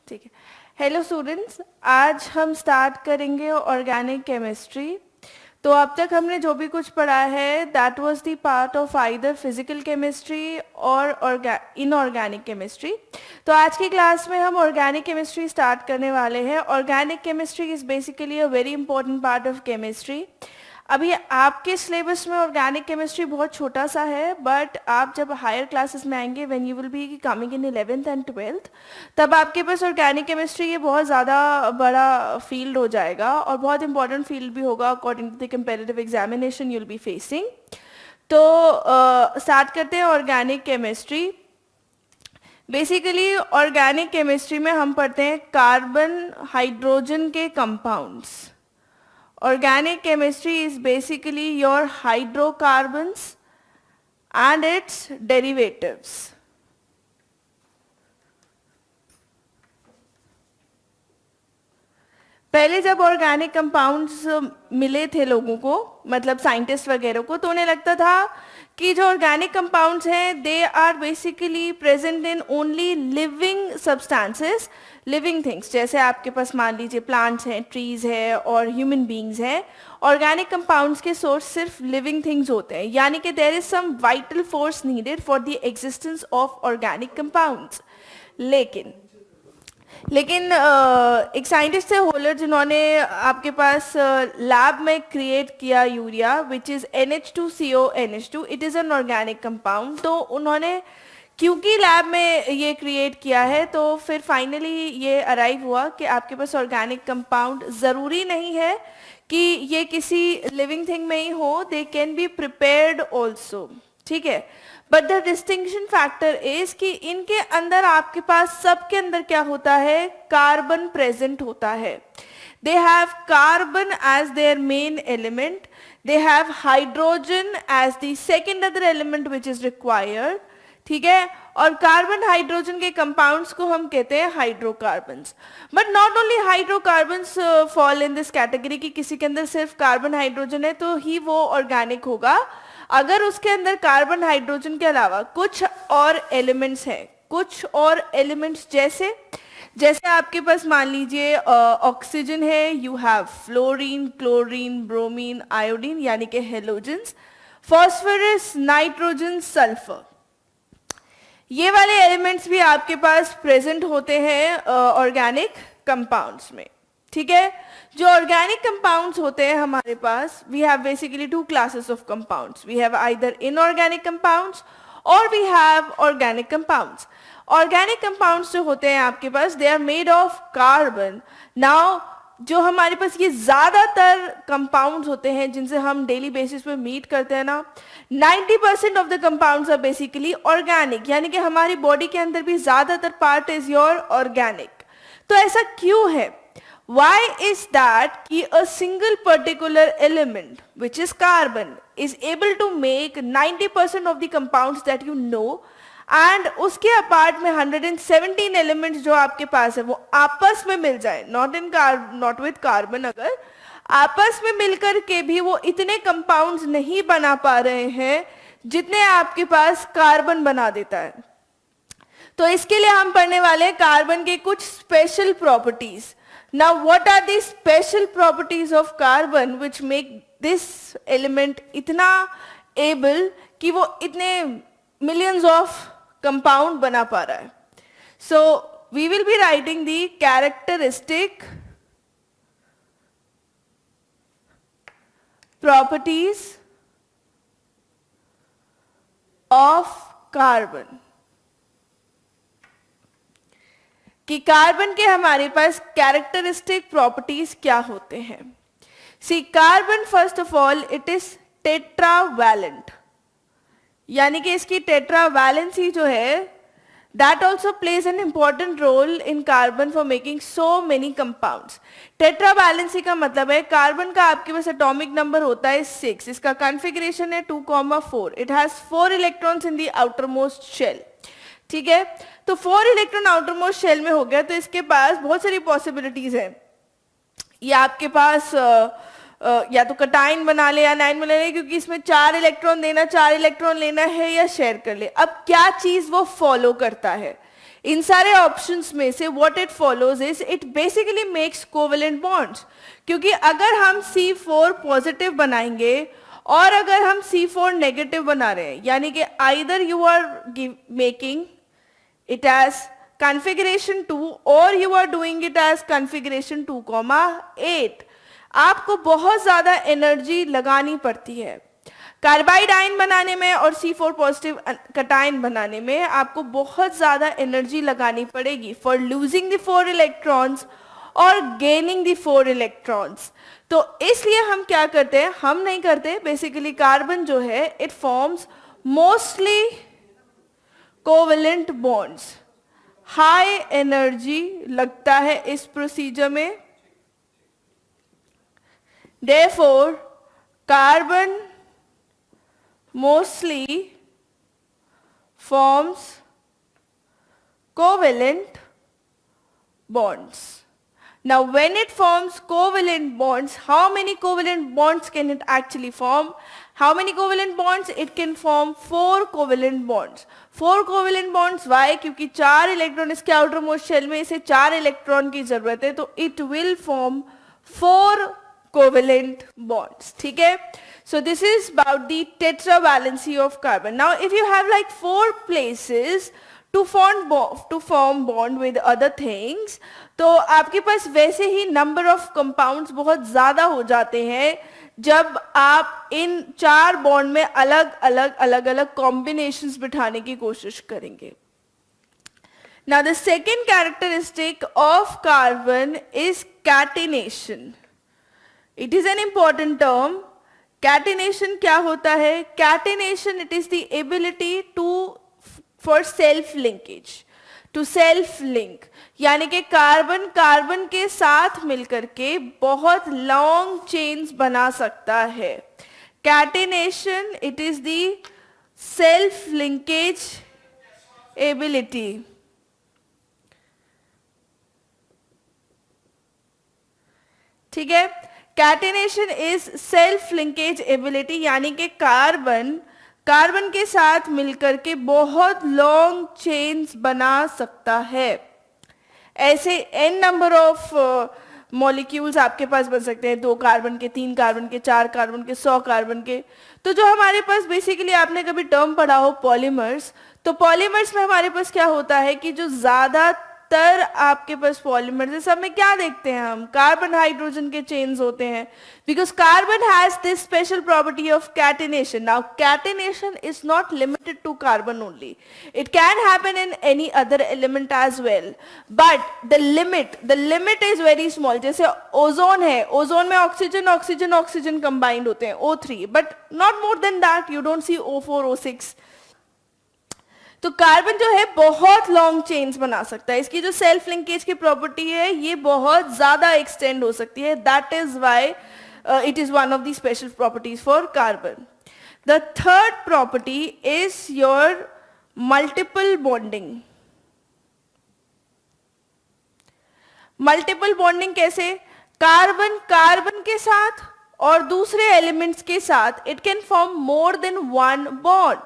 ठीक है। Hello students, आज हम स्टार्ट करेंगे ऑर्गेनिक केमिस्ट्री। तो अब तक हमने जो भी कुछ पढ़ा है that was the part of either physical chemistry और इनऑर्गेनिक केमिस्ट्री। तो आज की क्लास में हम ऑर्गेनिक केमिस्ट्री स्टार्ट करने वाले हैं। Organic chemistry is basically a very important part of chemistry. अभी आपके सिलेबस में ऑर्गेनिक केमिस्ट्री बहुत छोटा सा है, बट आप जब हायर क्लासेस में आएंगे when you will be coming in 11th and 12th, तब आपके पास ऑर्गेनिक केमिस्ट्री ये बहुत ज़्यादा बड़ा फील्ड हो जाएगा और बहुत इंपॉर्टेंट फील्ड भी होगा according to the competitive examination you will be facing. तो स्टार्ट करते हैं organic chemistry. Basically organic chemistry में हम पढ़ते हैं कार्बन हाइड्रोजन के compounds. Organic chemistry is basically your hydrocarbons and its derivatives. पहले जब ऑर्गेनिक कंपाउंड्स मिले थे लोगों को, मतलब साइंटिस्ट वगैरह को, तो उन्हें लगता था कि जो ऑर्गेनिक कंपाउंड्स हैं they are basically present in only living substances, living things. जैसे आपके पास मान लीजिए प्लांट्स हैं, ट्रीज है और ह्यूमन बींग्स हैं। ऑर्गेनिक कंपाउंड्स के सोर्स सिर्फ लिविंग थिंग्स होते हैं, यानी कि there is some vital force needed for the existence of organic compounds. लेकिन एक साइंटिस्ट थे होलर, जिन्होंने आपके पास लैब में क्रिएट किया urea which is NH2CO NH2। It is an organic compound. तो उन्होंने क्योंकि लैब में ये क्रिएट किया है तो फिर फाइनली ये अराइव हुआ कि आपके पास ऑर्गेनिक कंपाउंड ज़रूरी नहीं है कि ये किसी लिविंग थिंग में ही हो, they can be prepared also. ठीक है, but the distinction factor is कि इनके अंदर आपके पास सबके अंदर क्या होता है, कार्बन प्रेजेंट होता है। They have carbon as their main element, they have hydrogen as the second other element which is required. ठीक है, और कार्बन हाइड्रोजन के कंपाउंड्स को हम कहते हैं hydrocarbons. But not only hydrocarbons fall in this category कि किसी के अंदर सिर्फ कार्बन हाइड्रोजन है तो ही वो ऑर्गेनिक होगा। अगर उसके अंदर कार्बन हाइड्रोजन के अलावा कुछ और एलिमेंट्स हैं, कुछ और एलिमेंट्स जैसे आपके पास मान लीजिए ऑक्सीजन है, you have fluorine, chlorine, bromine, iodine यानी कि हेलोजेंस, फॉस्फोरस, नाइट्रोजन, सल्फर, ये वाले एलिमेंट्स भी आपके पास प्रेजेंट होते हैं ऑर्गेनिक कंपाउंड्स में। ठीक है, जो ऑर्गेनिक कंपाउंड्स होते हैं हमारे पास, we have basically two classes of compounds. We have either inorganic compounds और we have organic compounds. Organic compounds जो होते हैं आपके पास, they are made of carbon. Now जो हमारे पास ये ज्यादातर कंपाउंड्स होते हैं जिनसे हम डेली बेसिस पे मीट करते हैं ना, 90% of the compounds are basically organic, यानी कि हमारी बॉडी के अंदर भी ज्यादातर पार्ट इज योर ऑर्गेनिक। तो ऐसा क्यों है? Why is that कि a single particular element which is carbon is able to make 90% of the compounds that you know, and उसके अपार्ट में 117 एलिमेंट्स जो आपके पास है वो आपस में मिल जाए, नॉट विद कार्बन, अगर आपस में मिलकर के भी वो इतने कंपाउंड्स नहीं बना पा रहे हैं जितने आपके पास कार्बन बना देता है। तो इसके लिए हम पढ़ने वाले हैं कार्बन के कुछ special properties. Now, what are the special properties of carbon which make this element इतना able कि वो इतने millions of compound बना पा रहा है? So, we will be writing the characteristic properties of carbon। कि कार्बन के हमारे पास कैरेक्टरिस्टिक प्रॉपर्टीज क्या होते हैं। See carbon first of all it is tetravalent, यानी कि इसकी टेट्रावैलेंसी जो है that also plays an important role in carbon for making so many compounds. Tetravalency का मतलब है कार्बन का आपके पास एटॉमिक नंबर होता है 6, इसका कॉन्फ़िगरेशन है 2,4, it has 4 electrons in the outermost shell. ठीक है, तो 4 इलेक्ट्रॉन आउटर मोस्ट शेल में हो गया, तो इसके पास बहुत सारी पॉसिबिलिटीज हैं। ये आपके पास या तो कटाइन बना ले या नाइन बना ले, क्योंकि इसमें 4 इलेक्ट्रॉन देना, 4 इलेक्ट्रॉन लेना है या शेयर कर ले। अब क्या चीज वो फॉलो करता है, इन सारे ऑप्शंस में से what it follows is it basically makes covalent bonds, क्योंकि अगर हम C4 पॉजिटिव बनाएंगे और अगर हम C4 नेगेटिव बना रहे हैं, यानी कि either you are making it as configuration 2 or you are doing it as configuration 2,8, आपको बहुत ज्यादा एनर्जी लगानी पड़ती है। कार्बाइड आयन बनाने में और C4 पॉजिटिव कटायन बनाने में आपको बहुत ज्यादा एनर्जी लगानी पड़ेगी फॉर लूजिंग द 4 इलेक्ट्रॉन्स और गेनिंग द 4 इलेक्ट्रॉन्स। तो इसलिए हम क्या करते हैं, हम नहीं करते, बेसिकली कार्बन जो है it forms mostly covalent bonds. High energy लगता है इस प्रोसीजर में, therefore carbon mostly forms covalent bonds. Now when it forms covalent bonds, how many covalent bonds can it actually form? How many covalent bonds? It can form 4 covalent bonds. 4 covalent bonds, why? क्योंकि 4 electron इसके outer most shell में, इसे 4 electron की जरूरत है, तो it will form 4 covalent bonds. ठीक है? So this is about the tetravalency of carbon. Now if you have like 4 places to form bond with other things, तो आपके पास वैसे ही नंबर ऑफ कंपाउंड्स बहुत ज्यादा हो जाते हैं जब आप इन 4 बॉन्ड में अलग अलग कॉम्बिनेशंस बिठाने की कोशिश करेंगे। Now the second characteristic of carbon is catenation. It is an important term. Catenation क्या होता है? Catenation, it is the ability for self linkage, to self link, यानी कि कार्बन के साथ मिलकर के बहुत लॉन्ग चेन्स बना सकता है। Catenation, it is the self linkage ability. ठीक है, catenation is self linkage ability, यानी कि कार्बन के साथ मिलकर के बहुत लॉन्ग चेन्स बना सकता है। ऐसे n नंबर ऑफ मॉलिक्यूल्स आपके पास बन सकते हैं, 2 कार्बन के, 3 कार्बन के, 4 कार्बन के, 100 कार्बन के। तो जो हमारे पास बेसिकली, आपने कभी टर्म पढ़ा हो पॉलीमर्स, तो पॉलीमर्स में हमारे पास क्या होता है कि जो ज्यादातर आपके पास पॉलीमर्स है, सब में क्या देखते हैं हम? कार्बन हाइड्रोजन के चेन्स होते हैं, because carbon has this special property of catenation. Now catenation is not limited to carbon only, it can happen in any other element as well, but the limit is very small. जैसे ozone है, ozone में oxygen combined होते हैं, O3, but not more than that, you don't see O4 O6। तो carbon जो है बहुत long chains बना सकता है, इसकी जो सेल्फ लिंकेज की प्रॉपर्टी है ये बहुत ज्यादा एक्सटेंड हो सकती है, that is why it is one of the special properties for carbon. The third property is your multiple bonding. Multiple bonding कैसे? कार्बन के साथ और दूसरे एलिमेंट्स के साथ it can form more than one bond.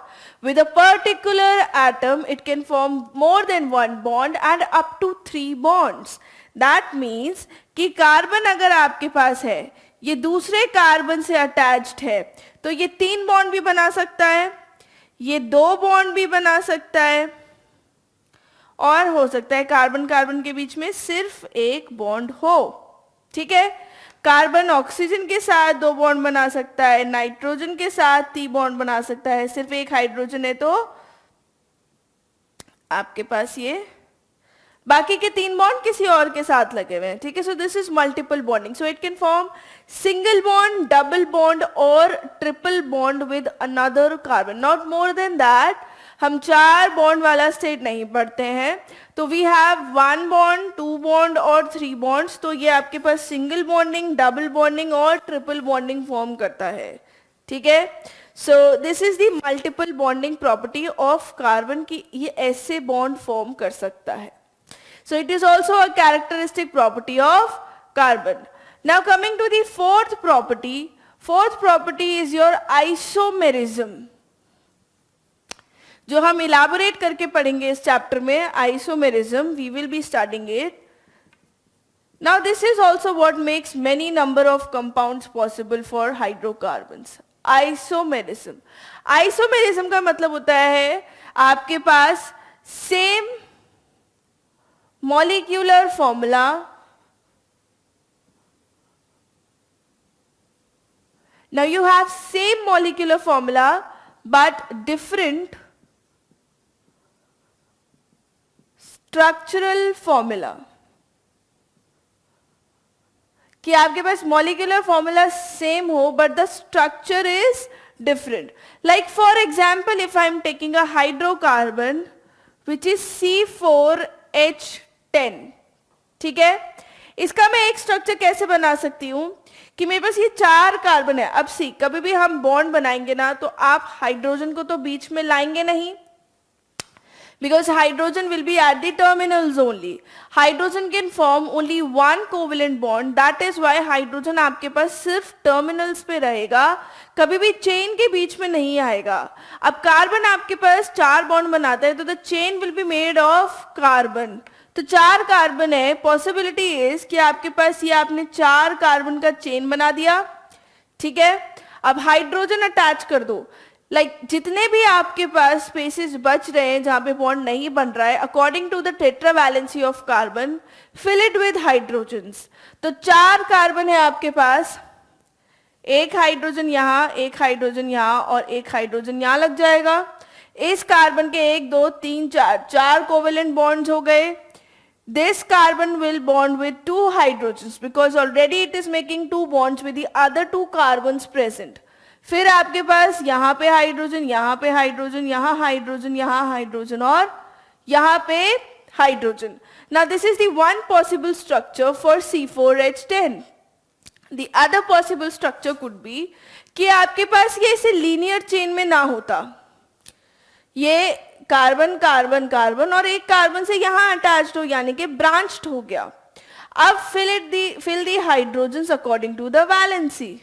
With a particular atom, it can form more than one bond and up to 3 bonds. That means कि carbon अगर आपके पास है, ये दूसरे कार्बन से अटैच्ड है, तो ये 3 बॉन्ड भी बना सकता है, ये 2 बॉन्ड भी बना सकता है, और हो सकता है कार्बन के बीच में सिर्फ 1 बॉन्ड हो। ठीक है, कार्बन ऑक्सीजन के साथ 2 बॉन्ड बना सकता है, नाइट्रोजन के साथ 3 बॉन्ड बना सकता है, सिर्फ 1 हाइड्रोजन है तो आपके पास ये बाकी के 3 बॉन्ड किसी और के साथ लगे हुए हैं। ठीक है, so this is multiple bonding. So it can form single bond, double bond और triple bond with another carbon, not more than that. हम 4 बॉन्ड वाला स्टेट नहीं पढ़ते हैं, तो वी हैव 1 बॉन्ड, 2 बॉन्ड और 3 बॉन्ड्स। तो ये आपके पास सिंगल बॉन्डिंग, डबल बॉन्डिंग और ट्रिपल बॉन्डिंग फॉर्म करता है। ठीक है, so this is the multiple bonding property of carbon की ये ऐसे बॉन्ड फॉर्म कर सकता है। So it is also a characteristic property of carbon. Now coming to the fourth property is your isomerism. जो हम इलाबोरेट करके पढ़ेंगे इस चैप्टर में, isomerism, we will be starting it. Now this is also what makes many number of compounds possible for hydrocarbons. Isomerism. Isomerism का मतलब होता है आपके पास same molecular formula, now you have same molecular formula but different structural formula. कि आपके पास molecular formula same हो but the structure is different. Like for example, if I am taking a hydrocarbon which is C4H10, ठीक है, इसका मैं एक structure कैसे बना सकती हूं कि मेरे पास ये 4 कार्बन है. अब सी, कभी भी हम बॉन्ड बनाएंगे ना तो आप हाइड्रोजन को तो बीच में लाएंगे नहीं, because hydrogen will be at the terminals only. Hydrogen can form only one covalent bond. That is why hydrogen आपके पास सिर्फ terminals पे रहेगा, कभी भी chain के बीच में नहीं आएगा. अब कार्बन आपके पास 4 बॉन्ड बनाता है तो the chain will be made of carbon. तो 4 कार्बन है, पॉसिबिलिटी इज कि आपके पास ये आपने 4 कार्बन का चेन बना दिया, ठीक है. अब हाइड्रोजन अटैच कर दो. जितने भी आपके पास स्पेसेस बच रहे हैं जहां पे बॉन्ड नहीं बन रहा है, according to the tetravalency of carbon, fill it with hydrogens. तो 4 कार्बन है आपके पास, एक हाइड्रोजन यहां, एक हाइड्रोजन यहां और एक हाइड्रोजन यहां लग जाएगा. इस कार्बन के 1 2 3 4 कोवेलेंट बॉन्ड्स हो गए. This carbon will bond with 2 hydrogens because already it is making 2 bonds with the other 2 carbons present. फिर आपके पास यहाँ पे हाइड्रोजन, यहाँ पे हाइड्रोजन, यहाँ हाइड्रोजन, यहाँ हाइड्रोजन और यहाँ पे hydrogen. Now this is the one possible structure for C4H10. The other possible structure could be कि आपके पास ये इसे लीनियर चेन में ना होता, ये कार्बन कार्बन कार्बन और एक कार्बन से यहाँ अटैच्ड हो, यानी कि ब्रांच्ड हो गया. अब fill the hydrogens according to the valency.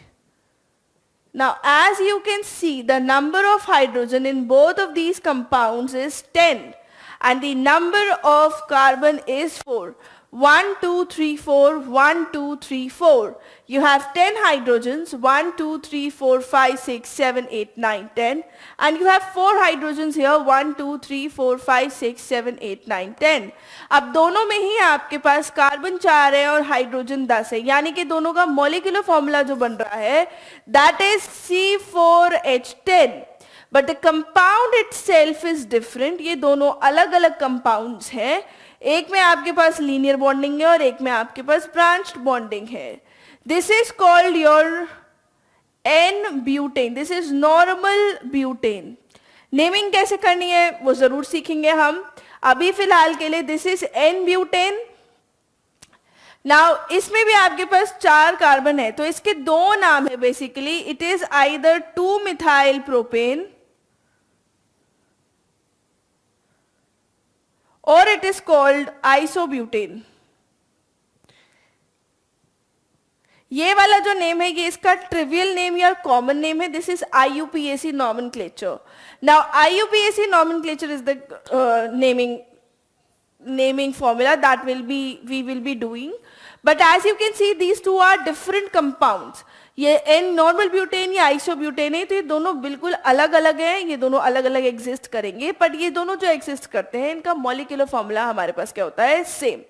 Now, as you can see, the number of hydrogen in both of these compounds is 10 and the number of carbon is 4. 1, 2, 3, 4, 1, 2, 3, 4. You have 10 hydrogens, 1, 2, 3, 4, 5, 6, 7, 8, 9, 10. And you have 4 hydrogens here, 1, 2, 3, 4, 5, 6, 7, 8, 9, 10. अब दोनों में ही आपके पास carbon 4 है और hydrogen 10 है, यानी कि दोनों का मॉलिक्यूलर फॉर्मूला जो बन रहा है, that is C4H10. But the compound itself is different. ये दोनों अलग अलग compounds हैं. एक में आपके पास लीनियर बॉन्डिंग है और एक में आपके पास ब्रांच्ड बॉन्डिंग है. This is called your n butane. This is normal butane. Naming कैसे करनी है वो जरूर सीखेंगे हम. अभी फिलहाल के लिए this is an butane. Now इसमें भी आपके पास 4 कार्बन है तो इसके 2 नाम है basically. It is either 2 methyl propane or it is called isobutane. ये वाला जो नेम है ये इसका ट्रिवियल नेम या कॉमन नेम है. This is IUPAC nomenclature. Now IUPAC nomenclature is the naming formula that we will be doing. But as you can see, these two are different compounds. ये N normal butane या isobutane है तो ये दोनों बिल्कुल अलग अलग हैं. ये दोनों अलग अलग एग्जिस्ट करेंगे बट ये दोनों जो एग्जिस्ट करते हैं इनका मॉलिक्यूलर फॉर्मूला हमारे पास क्या होता है, same.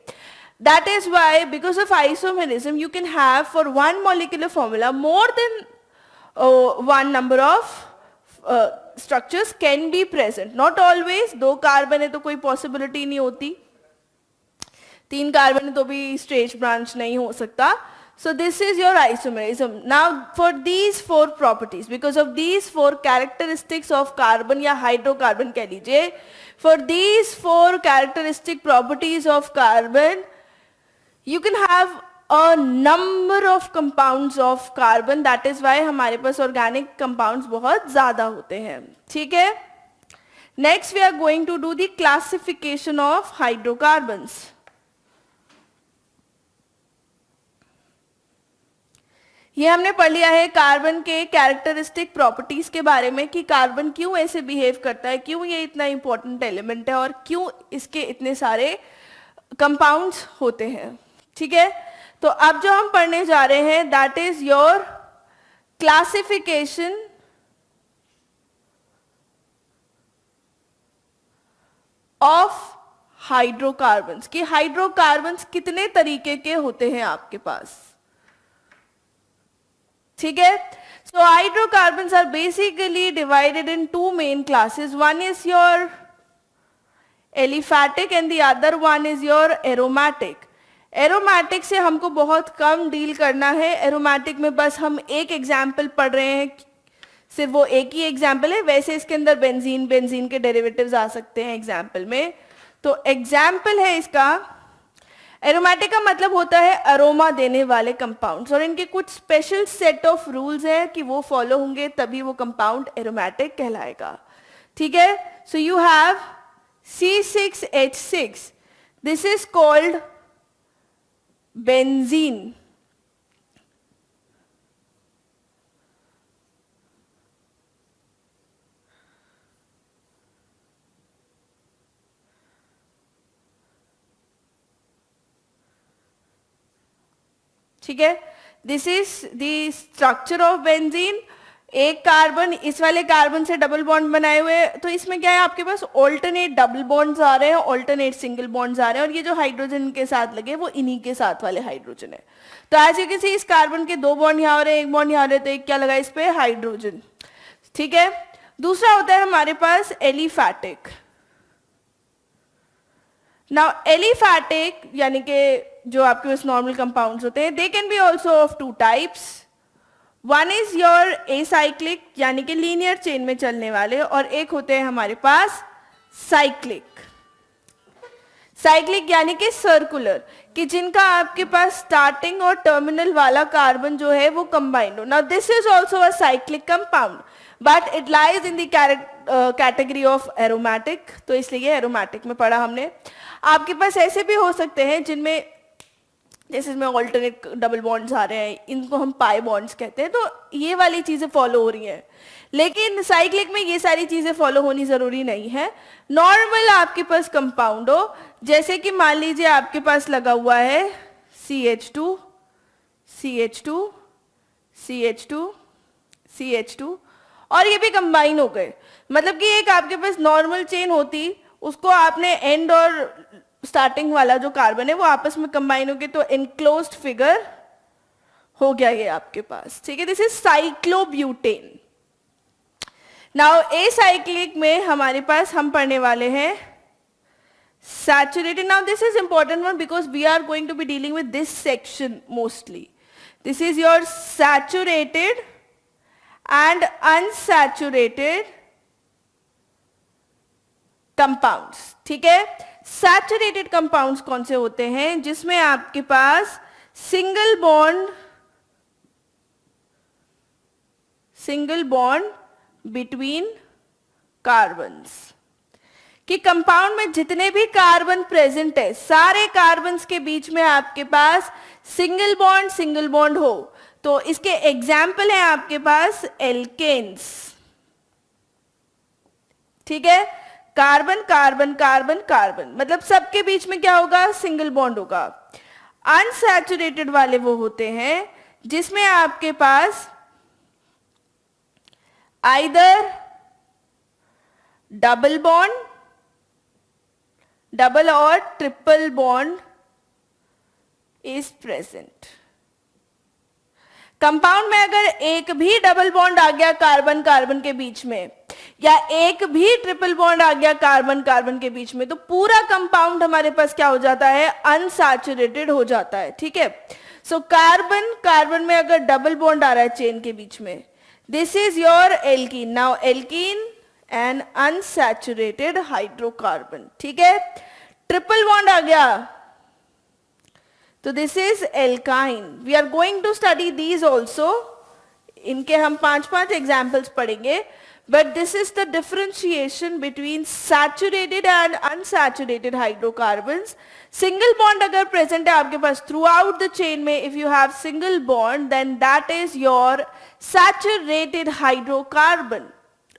That is why because of isomerism you can have for one molecular formula more than one number of structures can be present. Not always. 2 carbon है तो कोई पॉसिबिलिटी नहीं होती, 3 कार्बन है तो भी स्ट्रेच ब्रांच नहीं हो सकता. So this is your isomerism. Now for these 4 properties, because of these 4 characteristics of carbon या hydrocarbon कह लीजिए, for these 4 characteristic properties of carbon, you can have a number of compounds of carbon. That is why हमारे पास organic compounds बहुत ज़्यादा होते हैं, ठीक है. Next we are going to do the classification of hydrocarbons. ये हमने पढ़ लिया है कार्बन के कैरेक्टरिस्टिक प्रॉपर्टीज के बारे में कि कार्बन क्यों ऐसे बिहेव करता है, क्यों ये इतना इंपॉर्टेंट एलिमेंट है और क्यों इसके इतने सारे कंपाउंड्स होते हैं। ठीक है, तो अब जो हम पढ़ने जा रहे हैं that is your classification of hydrocarbons, कि हाइड्रोकार्बन्स कितने तरीके के होते हैं आपके पास। ठीक है, so hydrocarbons are basically divided in two main classes, one is your aliphatic and the other one is your aromatic. Aromatic से हमको बहुत कम डील करना है, एरोमेटिक में बस हम एक एग्जाम्पल पढ़ रहे हैं, सिर्फ वो एक ही एग्जाम्पल है, वैसे इसके अंदर बेंजीन, बेंजीन के डेरिवेटिव्स आ सकते हैं एग्जाम्पल में। तो एग्जाम्पल है इसका, एरोमेटिक का मतलब होता है अरोमा देने वाले कंपाउंड्स, और इनके कुछ स्पेशल सेट ऑफ रूल्स है कि वो फॉलो होंगे तभी वो कंपाउंड एरोमेटिक कहलाएगा। ठीक है, so you have C6H6, this is called benzene. ठीक है, this is the structure of benzene. एक कार्बन इस वाले कार्बन से डबल बॉन्ड बनाए हुए, तो इसमें क्या है आपके पास ऑल्टरनेट डबल बॉन्ड्स आ रहे हैं, ऑल्टरनेट सिंगल बॉन्ड्स आ रहे हैं, और ये जो हाइड्रोजन के साथ लगे वो इन्हीं के साथ वाले हाइड्रोजन है। तो एज यू कैन सी इस कार्बन के दो बॉन्ड यहाँ हो रहे हैं, एक बॉन्ड यहाँ हो रहे हैं, तो एक क्या लगा इस पे हाइड्रोजन। ठीक है, दूसरा होता है हमारे पास एलिफैटिक। नाउ एलिफैटिक यानी कि जो आपके पास नॉर्मल कंपाउंड्स होते हैं, they can be also of two types, one is your acyclic यानी कि लीनियर चेन में चलने वाले, और एक होते हैं हमारे पास साइक्लिक। साइक्लिक यानी कि सर्कुलर, कि जिनका आपके पास स्टार्टिंग और टर्मिनल वाला कार्बन जो है वो कंबाइंड हो। Now this is also a cyclic compound but it lies in the category of aromatic, तो इसलिए ये एरोमेटिक में पढ़ा हमने। आपके पास ऐसे भी हो सकते हैं जिनमें जैसे इसमें ऑल्टरनेट डबल बॉन्ड्स आ रहे हैं, इनको हम पाई बॉन्ड्स कहते हैं, तो ये वाली चीजें फॉलो हो रही हैं। लेकिन साइक्लिक में ये सारी चीजें फॉलो होनी जरूरी नहीं है। नॉर्मल आपके पास कंपाउंड हो, जैसे कि मान लीजिए आपके पास लगा हुआ है CH2 CH2 CH2 CH2, और ये भी कंबाइन हो गए। मतलब कि एक आपके पास नॉर्मल चेन होती, उसको आपने एंड और स्टार्टिंग वाला जो कार्बन है वो आपस में कंबाइन हो गए, तो एनक्लोज्ड फिगर हो गया ये आपके पास। ठीक है, this is cyclobutane. Now acyclic में हमारे पास हम पढ़ने वाले हैं saturated. Now this is important one because we are going to be dealing with this section mostly. This is your saturated and unsaturated compounds. ठीक है, सैचुरेटेड कंपाउंड्स कौन से होते हैं, जिसमें आपके पास सिंगल बॉन्ड बिटवीन कार्बन्स, कि कंपाउंड में जितने भी कार्बन प्रेजेंट है सारे कार्बन्स के बीच में आपके पास सिंगल बॉन्ड हो। तो इसके एग्जाम्पल है आपके पास एल्केन्स। ठीक है, कार्बन कार्बन कार्बन कार्बन, मतलब सबके बीच में क्या होगा, सिंगल बॉन्ड होगा। अनसैचुरेटेड वाले वो होते हैं जिसमें आपके पास आइदर डबल बॉन्ड, डबल और triple bond is present. Compound में अगर एक भी डबल बॉन्ड आ गया कार्बन कार्बन के बीच में, या एक भी ट्रिपल बॉन्ड आ गया कार्बन कार्बन के बीच में, तो पूरा कंपाउंड हमारे पास क्या हो जाता है, अनसैचुरेटेड हो जाता है। ठीक है, सो कार्बन कार्बन में अगर डबल बॉन्ड आ रहा है चेन के बीच में, this is your alkene. Now alkene an unsaturated hydrocarbon. ठीक है, ट्रिपल बॉन्ड आ गया तो this is alkyne. We are going to study these also, इनके हम 5 एग्जाम्पल्स पढ़ेंगे। but this is the differentiation between saturated and unsaturated hydrocarbons. Single bond अगर present है आपके पास throughout the chain में, if you have single bond, then that is your saturated hydrocarbon.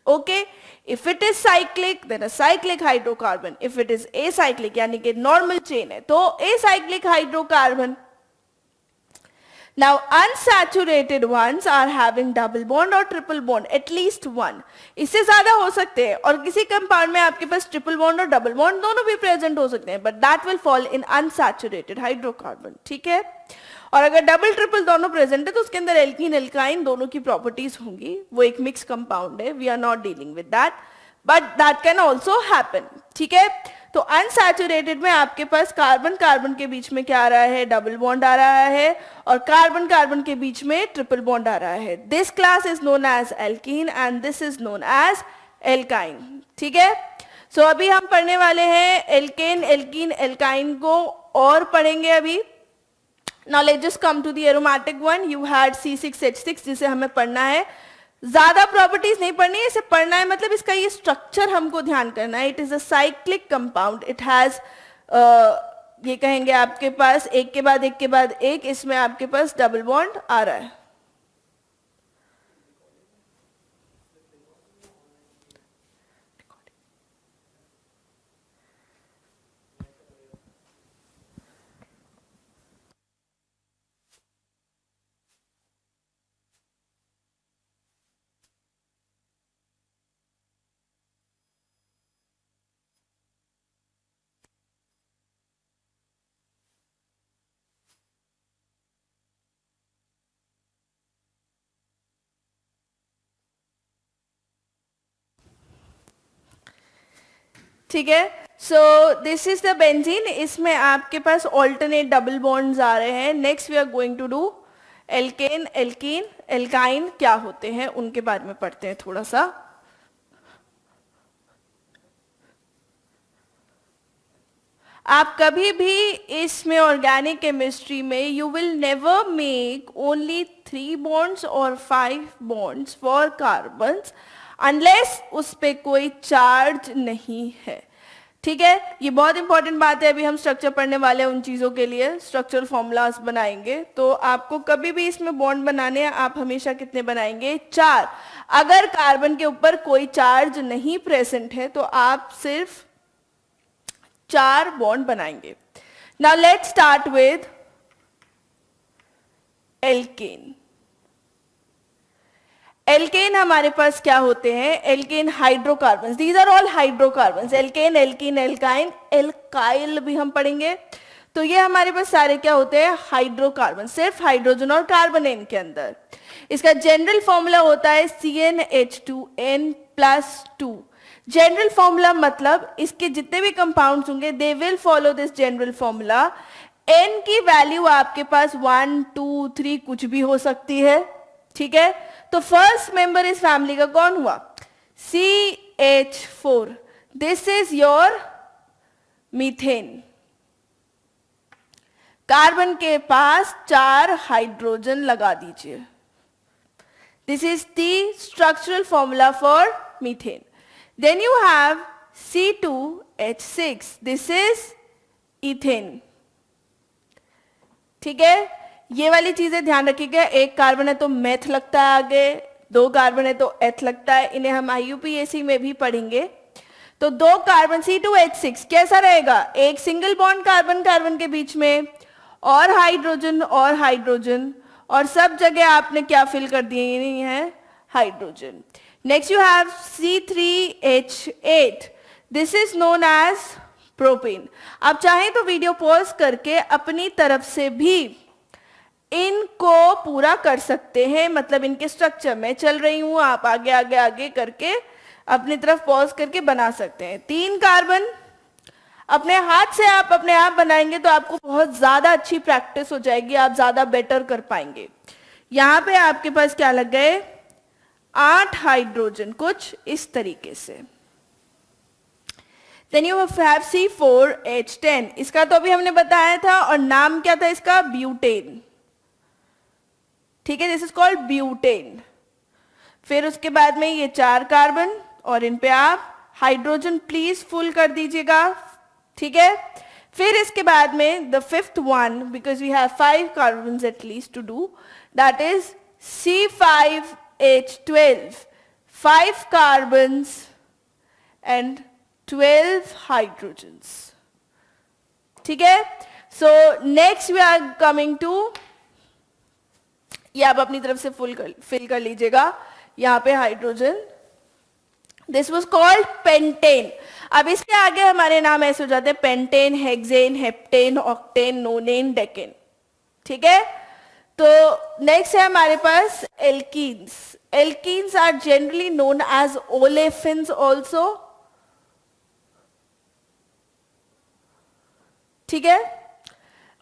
Okay? If it is cyclic, then a cyclic hydrocarbon. If it is acyclic, यानी कि normal chain है, तो acyclic hydrocarbon. Now unsaturated ones are having double bond or triple bond, at least one. इससे ज्यादा हो सकते हैं, और किसी कंपाउंड में आपके पास ट्रिपल बॉन्ड और डबल बॉन्ड दोनों भी प्रेजेंट हो सकते हैं, but that will fall in unsaturated hydrocarbon. ठीक है. और अगर डबल ट्रिपल दोनों प्रेजेंट है तो उसके अंदर एल्कीन एल्काइन दोनों की प्रॉपर्टीज होंगी. वो एक मिक्स कंपाउंड है, we are not dealing with that, but that can also happen. ठीक है. तो अनसैचुरेटेड में आपके पास कार्बन कार्बन के बीच में क्या आ रहा है, डबल बॉन्ड आ रहा है, और कार्बन कार्बन के बीच में ट्रिपल बॉन्ड आ रहा है. This class is known as alkene and this is known as alkyne. ठीक है. सो अभी हम पढ़ने वाले हैं एल्केन एल्कीन एल्काइन को, और पढ़ेंगे अभी. Now let's just come to the aromatic one. You had C6H6 जिसे हमें पढ़ना है. ज्यादा प्रॉपर्टीज नहीं पढ़नी है, इसे पढ़ना है मतलब इसका ये स्ट्रक्चर हमको ध्यान करना है. It is a cyclic compound. It has ये कहेंगे आपके पास एक के बाद एक के बाद एक, इसमें आपके पास डबल बॉन्ड आ रहा है. ठीक है. So this is the benzene. इसमें आपके पास ऑल्टरनेट डबल बॉन्ड्स आ रहे हैं. Next we are going to do alkane alkene alkyne क्या होते हैं उनके बारे में पढ़ते हैं थोड़ा सा. आप कभी भी इसमें ऑर्गेनिक केमिस्ट्री में you will never make only 3 bonds और 5 bonds फॉर कार्बन्स अनलेस उस पे कोई चार्ज नहीं है. ठीक है. ये बहुत इंपॉर्टेंट बात है. अभी हम स्ट्रक्चर पढ़ने वाले हैं उन चीजों के लिए, स्ट्रक्चरल फॉर्मूलाज बनाएंगे. तो आपको कभी भी इसमें बॉन्ड बनाने हैं, आप हमेशा कितने बनाएंगे, 4. अगर कार्बन के ऊपर कोई चार्ज नहीं प्रेजेंट है तो आप सिर्फ 4 बॉन्ड बनाएंगे. Now let's start with alkane. Alkane हमारे पास क्या होते हैं, alkane hydrocarbons. These are all hydrocarbons. Alkane alkene alkyne alkyl भी हम पढ़ेंगे. तो ये हमारे पास सारे क्या होते हैं, हाइड्रोकार्बन. सिर्फ हाइड्रोजन और कार्बन है इनके अंदर. इसका जनरल फॉर्मूला होता है CnH2n+2. जनरल फॉर्मूला मतलब इसके जितने भी कंपाउंड्स होंगे they will follow this general formula. n की वैल्यू आपके पास 1 2 3 कुछ भी हो सकती है. ठीक है. तो फर्स्ट मेंबर इस फैमिली का कौन हुआ, CH4. This is your methane. Carbon के पास 4 हाइड्रोजन लगा दीजिए. This is the structural formula for methane. Then you have C2H6. This is ethane. ठीक है. ये वाली चीजें ध्यान रखिएगा. एक कार्बन है तो मेथ लगता है आगे, 2 कार्बन है तो एथ लगता है. इन्हें हम IUPAC में भी पढ़ेंगे. तो 2 कार्बन C2H6 कैसा रहेगा, एक सिंगल बॉन्ड कार्बन कार्बन के बीच में, और हाइड्रोजन और हाइड्रोजन, और सब जगह आपने क्या फिल कर दिए हैं, hydrogen. Next you have C3H8. This is known as propane. आप चाहें तो वीडियो पॉज करके अपनी तरफ से भी इनको पूरा कर सकते हैं, मतलब इनके स्ट्रक्चर में चल रही हूं, आप आगे आगे आगे करके अपनी तरफ पॉज करके बना सकते हैं. 3 कार्बन अपने हाथ से आप अपने आप बनाएंगे तो आपको बहुत ज्यादा अच्छी प्रैक्टिस हो जाएगी, आप ज्यादा बेटर कर पाएंगे. यहां पे आपके पास क्या लग गए, 8 हाइड्रोजन, कुछ इस तरीके से. Then you have C4H10. इसका तो अभी हमने बताया था, और नाम क्या था इसका, ब्यूटेन. ठीक है. This is called butane. फिर उसके बाद में ये 4 कार्बन और इन पे आप हाइड्रोजन प्लीज फुल कर दीजिएगा, ठीक है। फिर इसके बाद में the fifth one, because we have 5 carbons at least to do, that is C5H12, 5 carbons and 12 hydrogens, ठीक है। So next we are coming to, ये आप अपनी तरफ से फिल कर लीजिएगा यहाँ पे hydrogen. This was called pentane. अब इसके आगे हमारे नाम ऐसे हो जाते हैं pentane, hexane, heptane, octane, nonane, decane, ठीक है। तो नेक्स्ट है हमारे पास alkenes. Alkenes are generally known as olefins also, ठीक है।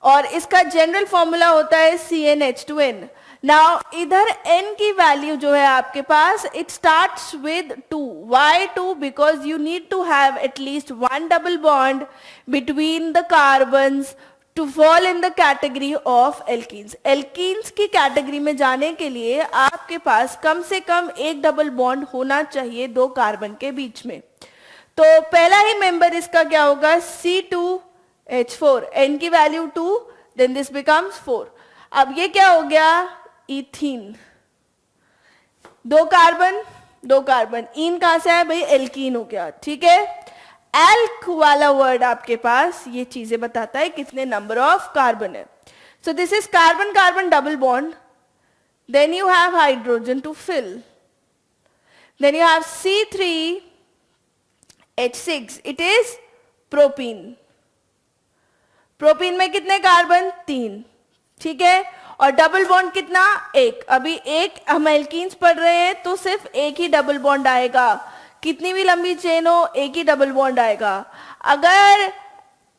और इसका जनरल फॉर्मूला होता है CnH2n। नाउ इधर n की वैल्यू जो है आपके पास, it starts with 2। Why 2? Because you need to have at least one double bond between the carbons to fall in the category of alkenes. Alkenes की category में जाने के लिए आपके पास कम से कम एक डबल बॉन्ड होना चाहिए 2 कार्बन के बीच में। तो पहला ही मेंबर इसका क्या होगा, C2H4, n की वैल्यू 2, then this becomes 4। अब ये क्या हो गया, इथीन, 2 कार्बन 2 कार्बन, इन कहां से है भाई, एल्कीन हो गया, ठीक है। एल्क वाला वर्ड आपके पास ये चीजें बताता है कितने नंबर ऑफ कार्बन है। So this is carbon carbon double bond, then you have hydrogen to fill, then you have C3H6, it is propene. Propene में कितने कार्बन, 3, ठीक है। और डबल बॉन्ड कितना, 1। अभी एक हम एल्कीन्स पढ़ रहे हैं तो सिर्फ एक ही डबल बॉन्ड आएगा, कितनी भी लंबी चेन हो एक ही डबल बॉन्ड आएगा। अगर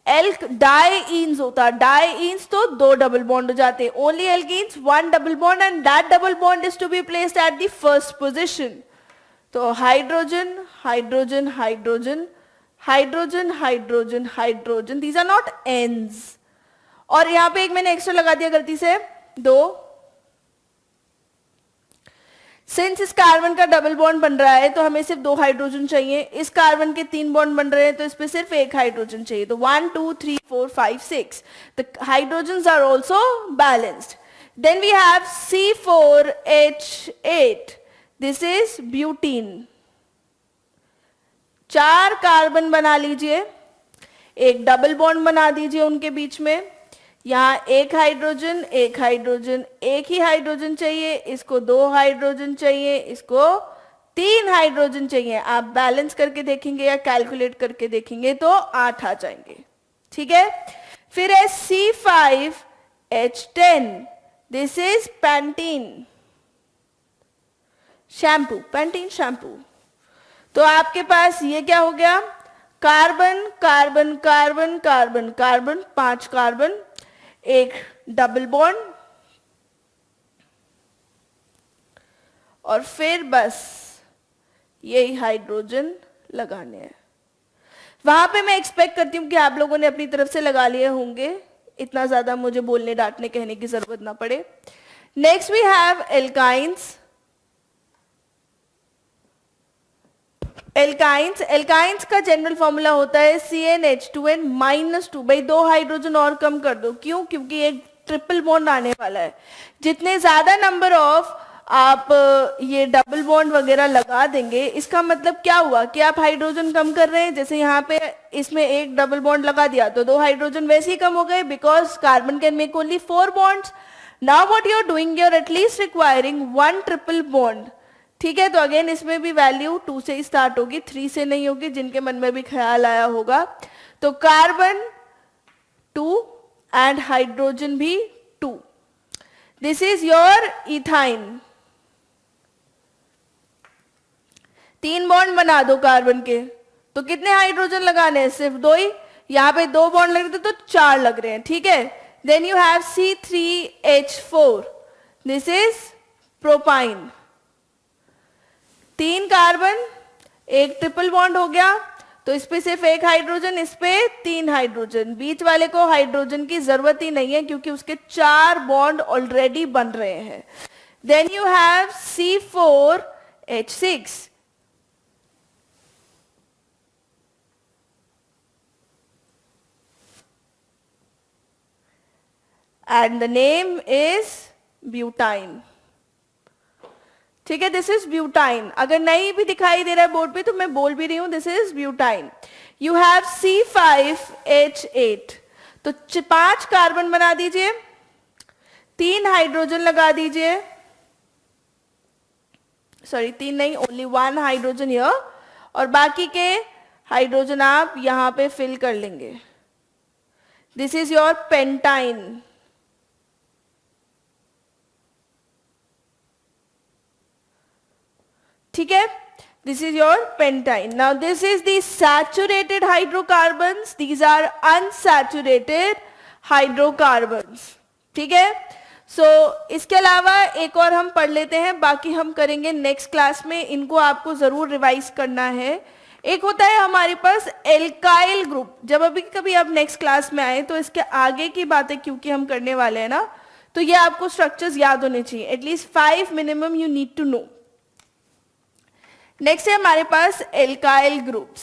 एल्क डाईन्स होता, डाईन्स तो 2 डबल बॉन्ड हो जाते, only alkenes 1 double bond and that double bond is to be placed at the first position. तो hydrogen hydrogen hydrogen hydrogen hydrogen hydrogen, these are not ends. और यहां पे एक मैंने एक्स्ट्रा लगा दिया गलती से, 2। सिंस इस कार्बन का डबल बॉन्ड बन रहा है तो हमें सिर्फ 2 हाइड्रोजन चाहिए, इस कार्बन के 3 बॉन्ड बन रहे हैं तो इस पे सिर्फ 1 हाइड्रोजन चाहिए। तो 1 2 3 4 5 6, the hydrogens are also balanced. Then we have C4H8, this is butene. 4 carbon बना लीजिए, एक डबल बॉन्ड बना दीजिए उनके बीच में, यहाँ 1 हाइड्रोजन 1 हाइड्रोजन, एक ही हाइड्रोजन चाहिए, इसको 2 हाइड्रोजन चाहिए, इसको 3 हाइड्रोजन चाहिए। आप बैलेंस करके देखेंगे या कैलकुलेट करके देखेंगे तो 8 आ जाएंगे, ठीक है। फिर है C5H10, this is Pantene shampoo, Pantene shampoo. तो आपके पास ये क्या हो गया, carbon carbon carbon carbon carbon, 5 carbon, एक डबल बॉन्ड, और फिर बस यही हाइड्रोजन लगाने हैं। वहां पे मैं एक्सपेक्ट करती हूं कि आप लोगों ने अपनी तरफ से लगा लिए होंगे, इतना ज्यादा मुझे बोलने डांटने कहने की जरूरत ना पड़े। Next we have alkynes. Alkynes, alkynes का जनरल फॉर्मूला होता है CnH2n -2। भाई 2 हाइड्रोजन और कम कर दो, क्यों, क्योंकि एक ट्रिपल बॉन्ड आने वाला है। जितने ज्यादा नंबर ऑफ आप ये डबल बॉन्ड वगैरह लगा देंगे, इसका मतलब क्या हुआ कि आप हाइड्रोजन कम कर रहे हैं। जैसे यहाँ पे इसमें एक डबल बॉन्ड लगा दिया तो 2 हाइड्रोजन वैसे ही कम हो गए, because carbon can make only 4 bonds. Now what you are doing, you are at least requiring 1 triple bond, ठीक है। तो अगेन इसमें भी वैल्यू 2 से ही स्टार्ट होगी, 3 से नहीं होगी, जिनके मन में भी ख्याल आया होगा। तो कार्बन 2 एंड हाइड्रोजन भी 2, this is your ethyne. 3 bond बना दो कार्बन के, तो कितने हाइड्रोजन लगाने हैं, सिर्फ 2 ही। यहाँ पे 2 बॉन्ड लग रहे थे तो 4 लग रहे हैं, ठीक है। Then you have C3H4, this is propyne. 3 carbon, एक ट्रिपल बॉन्ड हो गया, तो इस पे सिर्फ 1 हाइड्रोजन, इस पे 3 हाइड्रोजन। बीच वाले को हाइड्रोजन की जरूरत ही नहीं है क्योंकि उसके 4 बॉन्ड ऑलरेडी बन रहे हैं। Then you have C4 H6. And the name is butyne. ठीक है, दिस इज ब्यूटाइन. अगर नहीं भी दिखाई दे रहा है बोर्ड पे तो मैं बोल भी रही हूं, this is butyne. You have C5H8. तो 5 कार्बन बना दीजिए, 3 हाइड्रोजन लगा दीजिए. सॉरी 3 नहीं, ओनली 1 हाइड्रोजन हियर. और बाकी के हाइड्रोजन आप यहां पे फिल कर लेंगे. This is your pentyne. ठीक है, this is your pentyne. Now this is the saturated hydrocarbons, these are unsaturated hydrocarbons. ठीक है, so इसके अलावा एक और हम पढ़ लेते हैं, बाकी हम करेंगे नेक्स्ट क्लास में. इनको आपको जरूर रिवाइज करना है. एक होता है हमारे पास एल्काइल ग्रुप. जब अभी कभी आप नेक्स्ट क्लास में आए तो इसके आगे की बातें क्योंकि हम करने वाले हैं ना, तो ये आपको स्ट्रक्चर्स याद होने चाहिए. At least 5 minimum you need to know. Next है हमारे पास alkyl groups.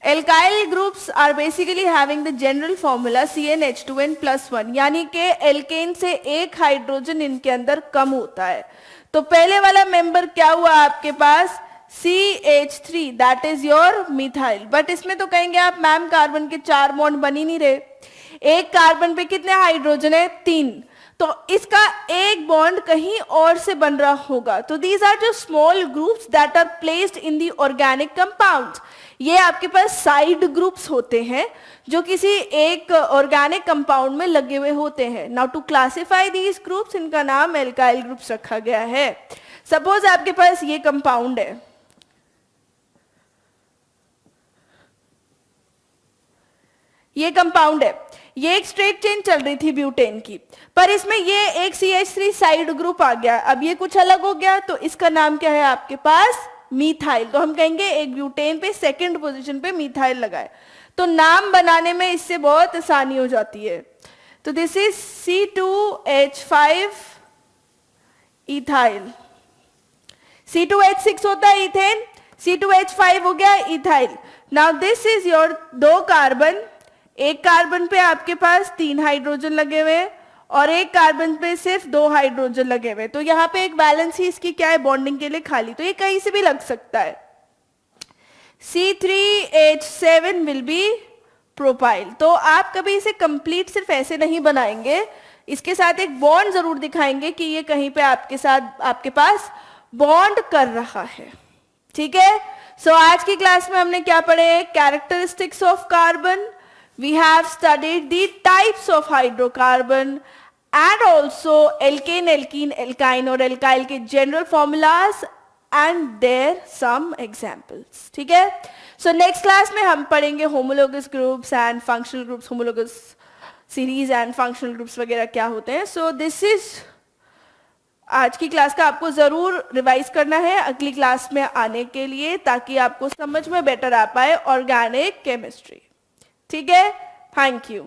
Alkyl groups are basically having the general formula CnH2n+1, यानी कि एल्केन से एक हाइड्रोजन इनके अंदर कम होता है. तो पहले वाला मेंबर क्या हुआ आपके पास, CH3, that is your methyl. But इसमें तो कहेंगे आप मैम कार्बन के 4 बॉन्ड बन ही नहीं रहे. एक कार्बन पे कितने हाइड्रोजन है, 3. तो इसका एक बॉन्ड कहीं और से बन रहा होगा. तो दीज आर जो small groups that are placed in the organic compounds. ये आपके पास साइड ग्रुप्स होते हैं जो किसी एक ऑर्गेनिक कंपाउंड में लगे हुए होते हैं. Now to classify these groups, इनका नाम एल्काइल ग्रुप्स रखा गया है. सपोज आपके पास ये कंपाउंड है, ये कंपाउंड है, ये एक स्ट्रेट चेन चल रही थी ब्यूटेन की, पर इसमें ये एक CH3 साइड ग्रुप आ गया. अब ये कुछ अलग हो गया, तो इसका नाम क्या है आपके पास, मीथाइल. तो हम कहेंगे एक ब्यूटेन पे सेकंड पोजीशन पे मीथाइल लगाए. तो नाम बनाने में इससे बहुत आसानी हो जाती है. तो this is C2H5 ethyl. C2H6 होता है इथेन, C2H5 हो गया ethyl. Now this is your 2 carbon. एक कार्बन पे आपके पास 3 हाइड्रोजन लगे हुए और एक कार्बन पे सिर्फ 2 हाइड्रोजन लगे हुए. तो यहाँ पे एक बैलेंस ही इसकी क्या है, बॉन्डिंग के लिए खाली. तो ये कहीं से भी लग सकता है. C3H7 will be propyl. तो आप कभी इसे कंप्लीट सिर्फ ऐसे नहीं बनाएंगे, इसके साथ एक बॉन्ड जरूर दिखाएंगे कि ये कहीं पे आपके साथ आपके पास बॉन्ड कर रहा है. ठीक है, सो आज की क्लास में हमने क्या पढ़े, characteristics of carbon. We have studied the types of hydrocarbon and also alkane, alkene, alkyne और alkyl के general formulas and their some examples. ठीक है, so next class में हम पढ़ेंगे homologous groups and functional groups, homologous series and functional groups वगैरह क्या होते हैं. So this is आज की क्लास का आपको जरूर रिवाइज करना है अगली क्लास में आने के लिए, ताकि आपको समझ में बेटर आ पाए ऑर्गेनिक केमिस्ट्री. ठीक है, थैंक यू.